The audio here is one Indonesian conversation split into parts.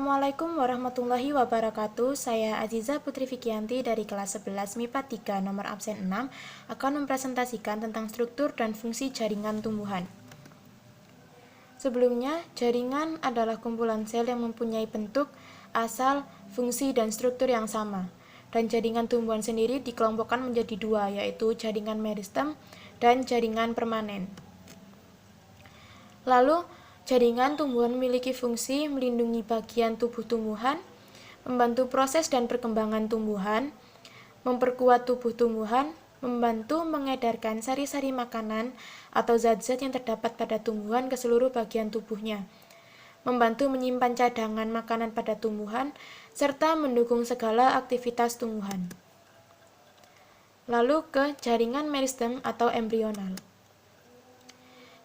Assalamualaikum warahmatullahi wabarakatuh. Saya Aziza Putri Fikianti dari kelas 11 MIPA 3 nomor absen 6 akan mempresentasikan tentang struktur dan fungsi jaringan tumbuhan. Sebelumnya, jaringan adalah kumpulan sel yang mempunyai bentuk, asal, fungsi, dan struktur yang sama. Dan jaringan tumbuhan sendiri dikelompokkan menjadi dua, yaitu jaringan meristem dan jaringan permanen. Lalu, jaringan tumbuhan memiliki fungsi melindungi bagian tubuh tumbuhan, membantu proses dan perkembangan tumbuhan, memperkuat tubuh tumbuhan, membantu mengedarkan sari-sari makanan atau zat-zat yang terdapat pada tumbuhan ke seluruh bagian tubuhnya, membantu menyimpan cadangan makanan pada tumbuhan, serta mendukung segala aktivitas tumbuhan. Lalu ke jaringan meristem atau embrional.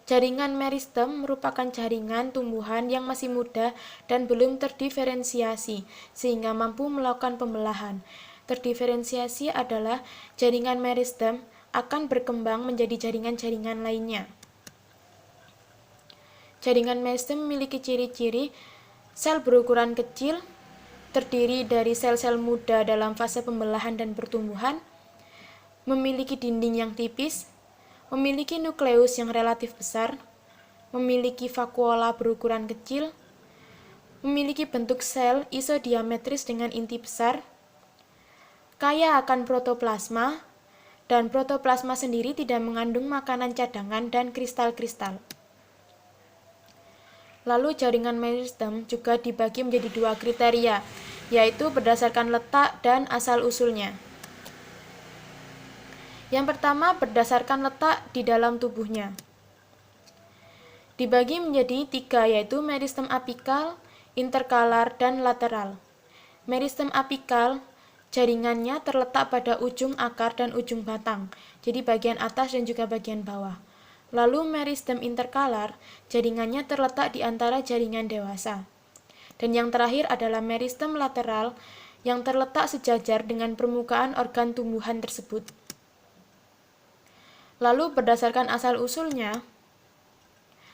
Jaringan meristem merupakan jaringan tumbuhan yang masih muda dan belum terdiferensiasi, sehingga mampu melakukan pembelahan. Terdiferensiasi adalah jaringan meristem akan berkembang menjadi jaringan-jaringan lainnya. Jaringan meristem memiliki ciri-ciri sel berukuran kecil, terdiri dari sel-sel muda dalam fase pembelahan dan pertumbuhan, memiliki dinding yang tipis, memiliki nukleus yang relatif besar, memiliki vakuola berukuran kecil, memiliki bentuk sel isodiametris dengan inti besar, kaya akan protoplasma, dan protoplasma sendiri tidak mengandung makanan cadangan dan kristal-kristal. Lalu jaringan meristem juga dibagi menjadi dua kriteria, yaitu berdasarkan letak dan asal-usulnya. Yang pertama berdasarkan letak di dalam tubuhnya. Dibagi menjadi tiga, yaitu meristem apikal, interkalar, dan lateral. Meristem apikal, jaringannya terletak pada ujung akar dan ujung batang, jadi bagian atas dan juga bagian bawah. Lalu meristem interkalar, jaringannya terletak di antara jaringan dewasa. Dan yang terakhir adalah meristem lateral, yang terletak sejajar dengan permukaan organ tumbuhan tersebut. Lalu berdasarkan asal-usulnya,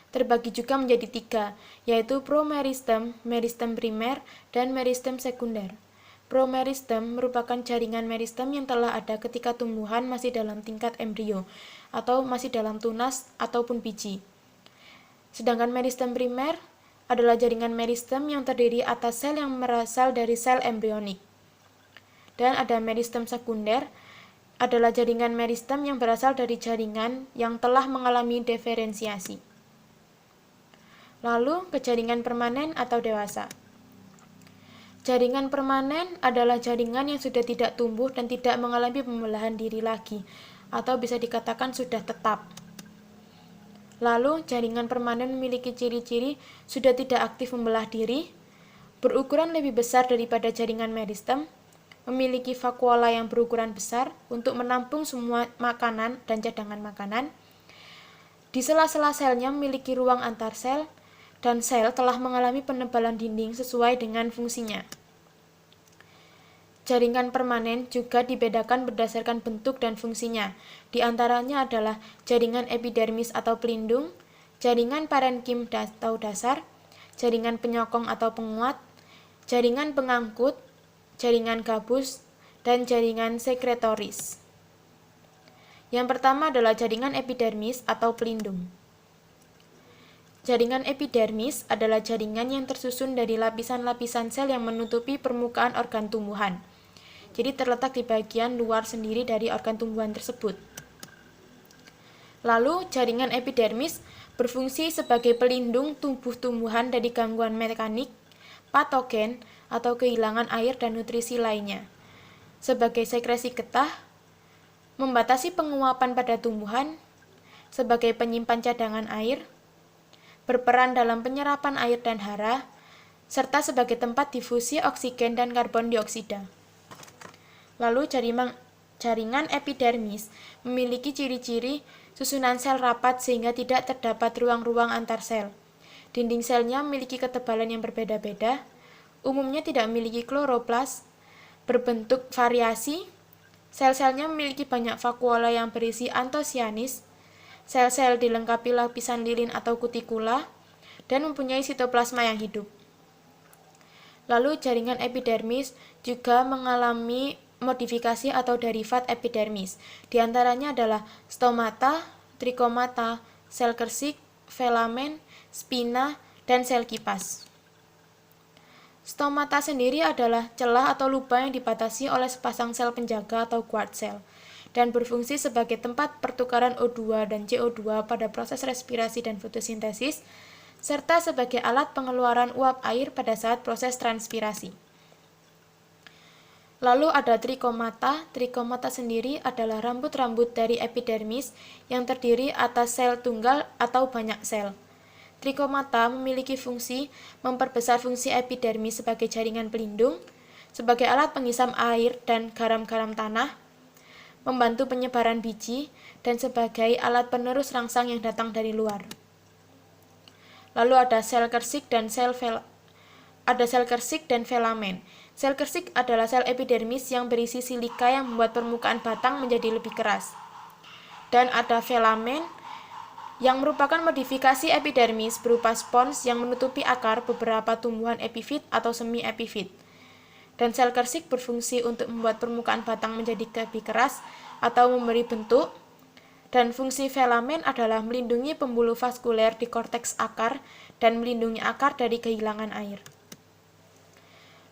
terbagi juga menjadi tiga, yaitu promeristem, meristem primer, dan meristem sekunder. Promeristem merupakan jaringan meristem yang telah ada ketika tumbuhan masih dalam tingkat embrio, atau masih dalam tunas ataupun biji. Sedangkan meristem primer adalah jaringan meristem yang terdiri atas sel yang berasal dari sel embrionik. Dan ada meristem sekunder, adalah jaringan meristem yang berasal dari jaringan yang telah mengalami diferensiasi. Lalu ke jaringan permanen atau dewasa. Jaringan permanen adalah jaringan yang sudah tidak tumbuh dan tidak mengalami pembelahan diri lagi, atau bisa dikatakan sudah tetap. Lalu jaringan permanen memiliki ciri-ciri sudah tidak aktif membelah diri, berukuran lebih besar daripada jaringan meristem, memiliki vakuola yang berukuran besar untuk menampung semua makanan dan cadangan makanan. Di sela-sela selnya memiliki ruang antar sel, dan sel telah mengalami penebalan dinding sesuai dengan fungsinya. Jaringan permanen juga dibedakan berdasarkan bentuk dan fungsinya. Di antaranya adalah jaringan epidermis atau pelindung, jaringan parenkim atau dasar, jaringan penyokong atau penguat, jaringan pengangkut, jaringan gabus, dan jaringan sekretoris. Yang pertama adalah jaringan epidermis atau pelindung. Jaringan epidermis adalah jaringan yang tersusun dari lapisan-lapisan sel yang menutupi permukaan organ tumbuhan. Jadi terletak di bagian luar sendiri dari organ tumbuhan tersebut. Lalu, jaringan epidermis berfungsi sebagai pelindung tubuh tumbuhan dari gangguan mekanik, patogen, atau kehilangan air dan nutrisi lainnya. Sebagai sekresi getah, membatasi penguapan pada tumbuhan, sebagai penyimpan cadangan air, berperan dalam penyerapan air dan hara, serta sebagai tempat difusi oksigen dan karbon dioksida. Lalu jaringan epidermis memiliki ciri-ciri susunan sel rapat sehingga tidak terdapat ruang-ruang antar sel. Dinding selnya memiliki ketebalan yang berbeda-beda, umumnya tidak memiliki kloroplas, berbentuk variasi, sel-selnya memiliki banyak vakuola yang berisi antosianis, sel-sel dilengkapi lapisan lilin atau kutikula, dan mempunyai sitoplasma yang hidup. Lalu jaringan epidermis juga mengalami modifikasi atau derivat epidermis. Di antaranya adalah stomata, trichomata, sel kersik, filamen, spina, dan sel kipas. Stomata sendiri adalah celah atau lubang yang dibatasi oleh sepasang sel penjaga atau guard cell dan berfungsi sebagai tempat pertukaran O2 dan CO2 pada proses respirasi dan fotosintesis, serta sebagai alat pengeluaran uap air pada saat proses transpirasi. Lalu ada trichomata. Trichomata sendiri adalah rambut-rambut dari epidermis yang terdiri atas sel tunggal atau banyak sel. Trichomata memiliki fungsi memperbesar fungsi epidermis sebagai jaringan pelindung, sebagai alat pengisap air dan garam-garam tanah, membantu penyebaran biji, dan sebagai alat penerus rangsang yang datang dari luar. Lalu ada sel kersik dan filamen. Sel kersik adalah sel epidermis yang berisi silika yang membuat permukaan batang menjadi lebih keras. Dan ada filamen yang merupakan modifikasi epidermis berupa spons yang menutupi akar beberapa tumbuhan epifit atau semi-epifit. Dan sel kersik berfungsi untuk membuat permukaan batang menjadi lebih keras atau memberi bentuk. Dan fungsi filamen adalah melindungi pembuluh vaskuler di korteks akar dan melindungi akar dari kehilangan air.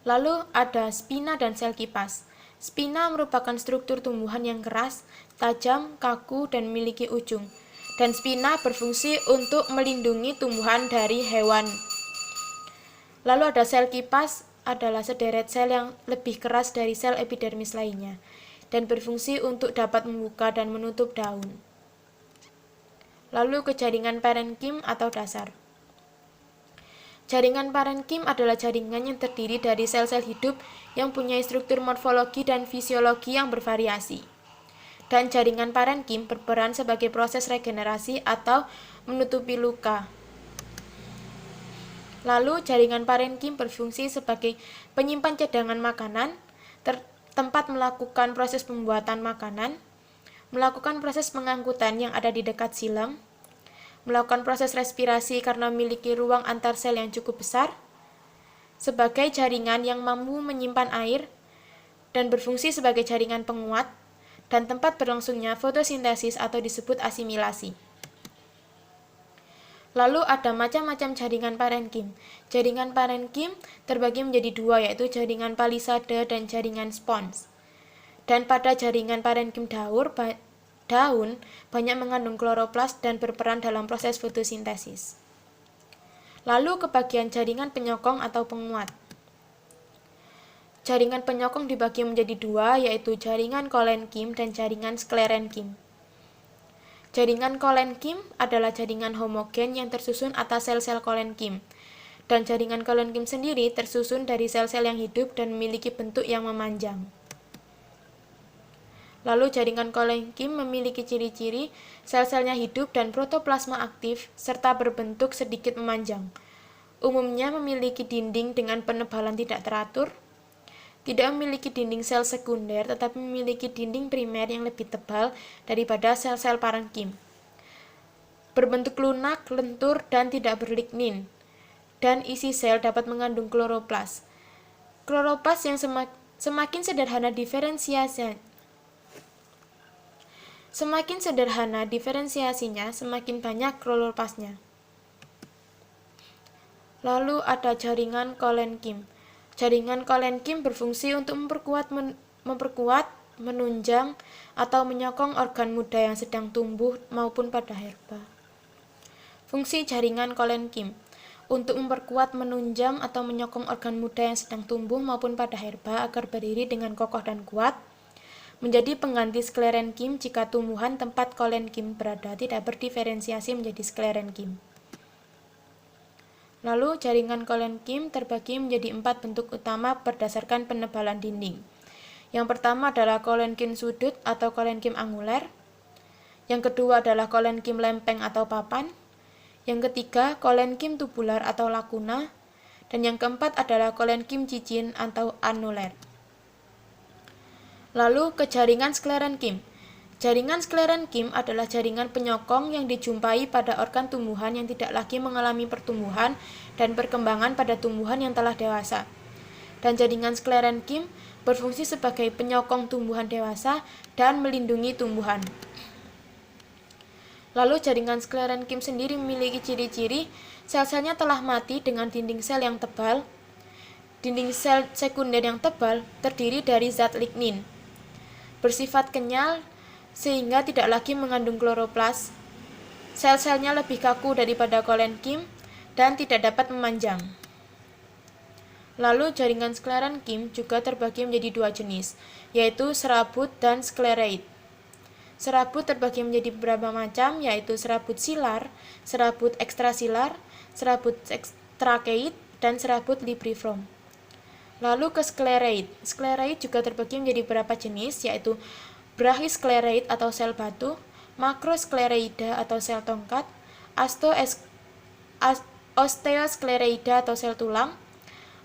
Lalu ada spina dan sel kipas. Spina merupakan struktur tumbuhan yang keras, tajam, kaku, dan memiliki ujung. Dan spina berfungsi untuk melindungi tumbuhan dari hewan. Lalu ada sel kipas, adalah sederet sel yang lebih keras dari sel epidermis lainnya, dan berfungsi untuk dapat membuka dan menutup daun. Lalu ke jaringan parenkim atau dasar. Jaringan parenkim adalah jaringan yang terdiri dari sel-sel hidup yang punya struktur morfologi dan fisiologi yang bervariasi. Dan jaringan parenkim berperan sebagai proses regenerasi atau menutupi luka. Lalu jaringan parenkim berfungsi sebagai penyimpan cadangan makanan, tempat melakukan proses pembuatan makanan, melakukan proses pengangkutan yang ada di dekat silang, melakukan proses respirasi karena memiliki ruang antar sel yang cukup besar, sebagai jaringan yang mampu menyimpan air, dan berfungsi sebagai jaringan penguat, dan tempat berlangsungnya fotosintesis atau disebut asimilasi. Lalu ada macam-macam jaringan parenkim. Jaringan parenkim terbagi menjadi dua, yaitu jaringan palisade dan jaringan spons. Dan pada jaringan parenkim daun banyak mengandung kloroplas dan berperan dalam proses fotosintesis. Lalu ke bagian jaringan penyokong atau penguat. Jaringan penyokong dibagi menjadi dua, yaitu jaringan kolenkim dan jaringan sklerenkim. Jaringan kolenkim adalah jaringan homogen yang tersusun atas sel-sel kolenkim, dan jaringan kolenkim sendiri tersusun dari sel-sel yang hidup dan memiliki bentuk yang memanjang. Lalu jaringan kolenkim memiliki ciri-ciri sel-selnya hidup dan protoplasma aktif serta berbentuk sedikit memanjang. Umumnya memiliki dinding dengan penebalan tidak teratur, tidak memiliki dinding sel sekunder tetapi memiliki dinding primer yang lebih tebal daripada sel-sel parenkim. Berbentuk lunak, lentur, dan tidak berlignin. Dan isi sel dapat mengandung kloroplas. Kloroplas yang semakin sederhana diferensiasinya, semakin banyak kloroplasnya. Lalu ada jaringan kolenkim. Jaringan kolenkim berfungsi untuk memperkuat, menunjang, atau menyokong organ muda yang sedang tumbuh maupun pada herba. Fungsi jaringan kolenkim untuk memperkuat, menunjang, atau menyokong organ muda yang sedang tumbuh maupun pada herba agar berdiri dengan kokoh dan kuat, menjadi pengganti sklerenkim jika tumbuhan tempat kolenkim berada tidak berdiferensiasi menjadi sklerenkim. Lalu jaringan kolenkim terbagi menjadi 4 bentuk utama berdasarkan penebalan dinding. Yang pertama adalah kolenkim sudut atau kolenkim anguler. Yang kedua adalah kolenkim lempeng atau papan. Yang ketiga kolenkim tubular atau lakuna. Dan yang keempat adalah kolenkim cicin atau anuler. Lalu ke jaringan sklerenkim. Jaringan sklerenkim adalah jaringan penyokong yang dijumpai pada organ tumbuhan yang tidak lagi mengalami pertumbuhan dan perkembangan pada tumbuhan yang telah dewasa. dan jaringan sklerenkim berfungsi sebagai penyokong tumbuhan dewasa dan melindungi tumbuhan. Lalu jaringan sklerenkim sendiri memiliki ciri-ciri sel-selnya telah mati dengan dinding sel yang tebal. Dinding sel sekunder yang tebal terdiri dari zat lignin, bersifat kenyal sehingga tidak lagi mengandung kloroplas. Sel-selnya lebih kaku daripada kolenkim dan tidak dapat memanjang. Lalu jaringan sklerenkim juga terbagi menjadi dua jenis, yaitu serabut dan sklereid. Serabut terbagi menjadi beberapa macam, yaitu serabut silar, serabut ekstrasilar, serabut trakeid, dan serabut libriform. Lalu ke sklereid. Sklereid juga terbagi menjadi beberapa jenis, yaitu brachysklereid atau sel batu, makrosklereida atau sel tongkat, osteosklereida atau sel tulang,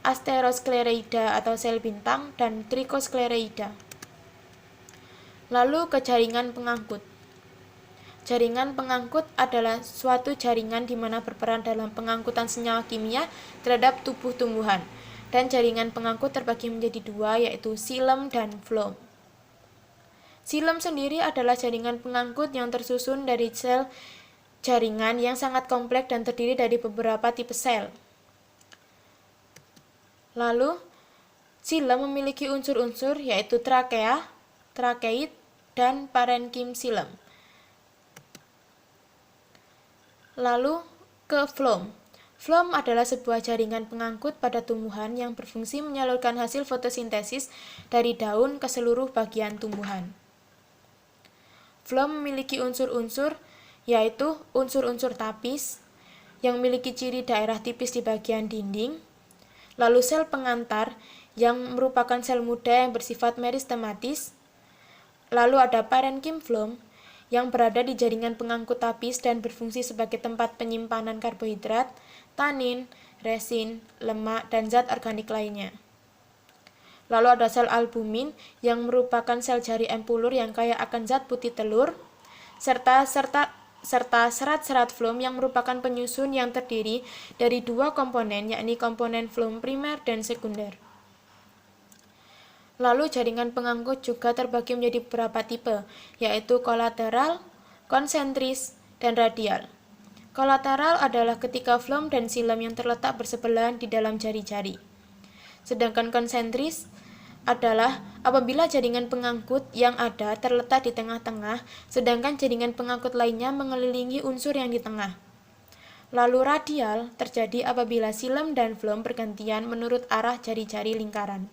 asterosklereida atau sel bintang, dan trikosklereida. Lalu ke jaringan pengangkut. Jaringan pengangkut adalah suatu jaringan di mana berperan dalam pengangkutan senyawa kimia terhadap tubuh tumbuhan. Dan jaringan pengangkut terbagi menjadi dua, yaitu xilem dan phloem. Xilem sendiri adalah jaringan pengangkut yang tersusun dari sel jaringan yang sangat kompleks dan terdiri dari beberapa tipe sel. Lalu, xilem memiliki unsur-unsur yaitu trakea, trakeid, dan parenkim xilem. Lalu ke phloem. Phloem adalah sebuah jaringan pengangkut pada tumbuhan yang berfungsi menyalurkan hasil fotosintesis dari daun ke seluruh bagian tumbuhan. Phloem memiliki unsur-unsur yaitu unsur-unsur tapis yang memiliki ciri daerah tipis di bagian dinding, lalu sel pengantar yang merupakan sel muda yang bersifat meristematis, lalu ada parenkim phloem yang berada di jaringan pengangkut tapis dan berfungsi sebagai tempat penyimpanan karbohidrat, tanin, resin, lemak, dan zat organik lainnya. Lalu ada sel albumin yang merupakan sel jari empulur yang kaya akan zat putih telur, serta serat-serat phloem yang merupakan penyusun yang terdiri dari dua komponen, yakni komponen phloem primer dan sekunder. Lalu jaringan pengangkut juga terbagi menjadi beberapa tipe, yaitu kolateral, konsentris, dan radial. Kolateral adalah ketika phloem dan xilem yang terletak bersebelahan di dalam jari-jari. Sedangkan konsentris adalah apabila jaringan pengangkut yang ada terletak di tengah-tengah, sedangkan jaringan pengangkut lainnya mengelilingi unsur yang di tengah. Lalu radial terjadi apabila xilem dan phloem bergantian menurut arah jari-jari lingkaran.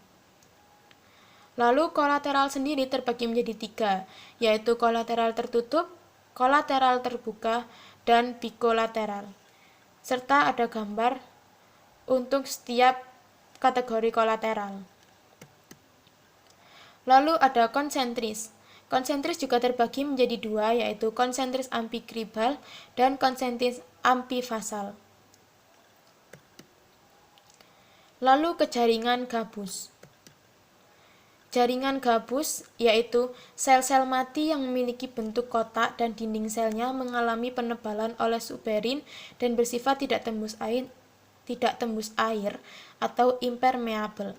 Lalu kolateral sendiri terbagi menjadi tiga, yaitu kolateral tertutup, kolateral terbuka, dan bikolateral. Serta ada gambar untuk setiap kategori kolateral. Lalu ada konsentris. Konsentris juga terbagi menjadi dua, yaitu konsentris amfikribal dan konsentris amfifasal. Lalu ke jaringan gabus. Jaringan gabus yaitu sel-sel mati yang memiliki bentuk kotak dan dinding selnya mengalami penebalan oleh suberin dan bersifat tidak tembus air atau impermeable.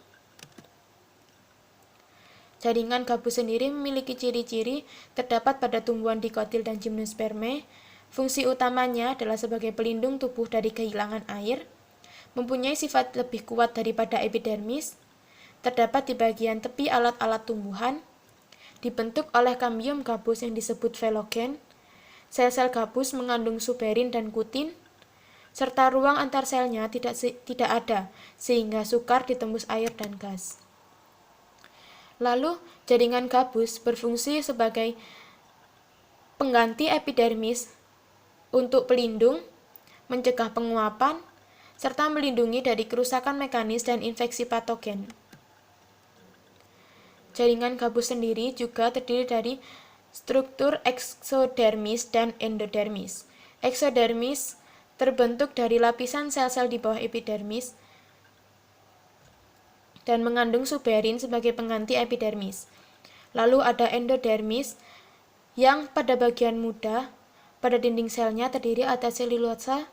Jaringan gabus sendiri memiliki ciri-ciri terdapat pada tumbuhan dikotil dan gimnosperme. Fungsi utamanya adalah sebagai pelindung tubuh dari kehilangan air, mempunyai sifat lebih kuat daripada epidermis, terdapat di bagian tepi alat-alat tumbuhan, dibentuk oleh kambium gabus yang disebut velogen, sel-sel gabus mengandung suberin dan kutin, serta ruang antar selnya tidak ada, sehingga sukar ditembus air dan gas. Lalu, jaringan gabus berfungsi sebagai pengganti epidermis untuk pelindung, mencegah penguapan, serta melindungi dari kerusakan mekanis dan infeksi patogen. Jaringan gabus sendiri juga terdiri dari struktur eksodermis dan endodermis. Eksodermis terbentuk dari lapisan sel-sel di bawah epidermis dan mengandung suberin sebagai pengganti epidermis. Lalu ada endodermis yang pada bagian muda pada dinding selnya terdiri atas selulosa,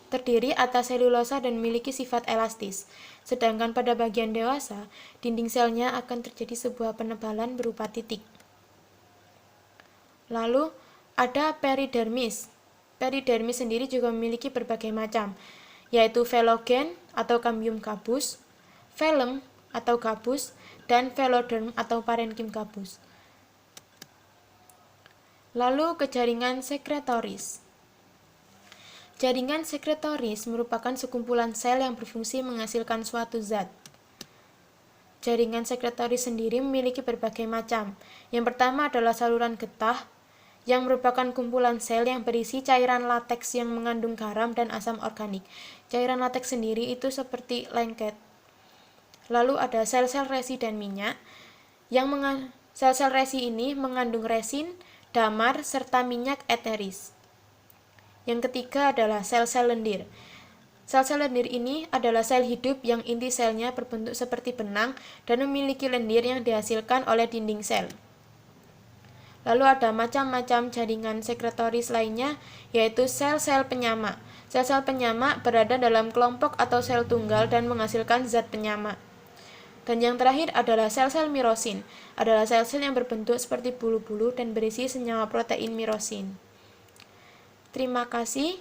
terdiri atas selulosa dan memiliki sifat elastis. Sedangkan pada bagian dewasa, dinding selnya akan terjadi sebuah penebalan berupa titik. Lalu, ada peridermis. Peridermis sendiri juga memiliki berbagai macam, yaitu velogen atau cambium gabus, velum atau gabus, dan veloderm atau parenkim gabus. Lalu ke jaringan sekretoris. Jaringan sekretoris merupakan sekumpulan sel yang berfungsi menghasilkan suatu zat. Jaringan sekretoris sendiri memiliki berbagai macam. Yang pertama adalah saluran getah, yang merupakan kumpulan sel yang berisi cairan lateks yang mengandung garam dan asam organik. Cairan lateks sendiri itu seperti lengket. Lalu ada sel-sel resi dan minyak, sel-sel resi ini mengandung resin, damar, serta minyak eteris. Yang ketiga adalah sel-sel lendir. Sel-sel lendir ini adalah sel hidup yang inti selnya berbentuk seperti benang dan memiliki lendir yang dihasilkan oleh dinding sel. Lalu ada macam-macam jaringan sekretoris lainnya, yaitu sel-sel penyamak. Sel-sel penyamak berada dalam kelompok atau sel tunggal dan menghasilkan zat penyamak. Dan yang terakhir adalah sel-sel mirosin. Adalah sel-sel yang berbentuk seperti bulu-bulu dan berisi senyawa protein mirosin. Terima kasih.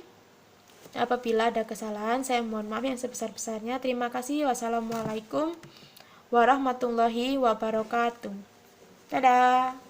Apabila ada kesalahan, saya mohon maaf yang sebesar-besarnya. Terima kasih. Wassalamualaikum warahmatullahi wabarakatuh. Dadah.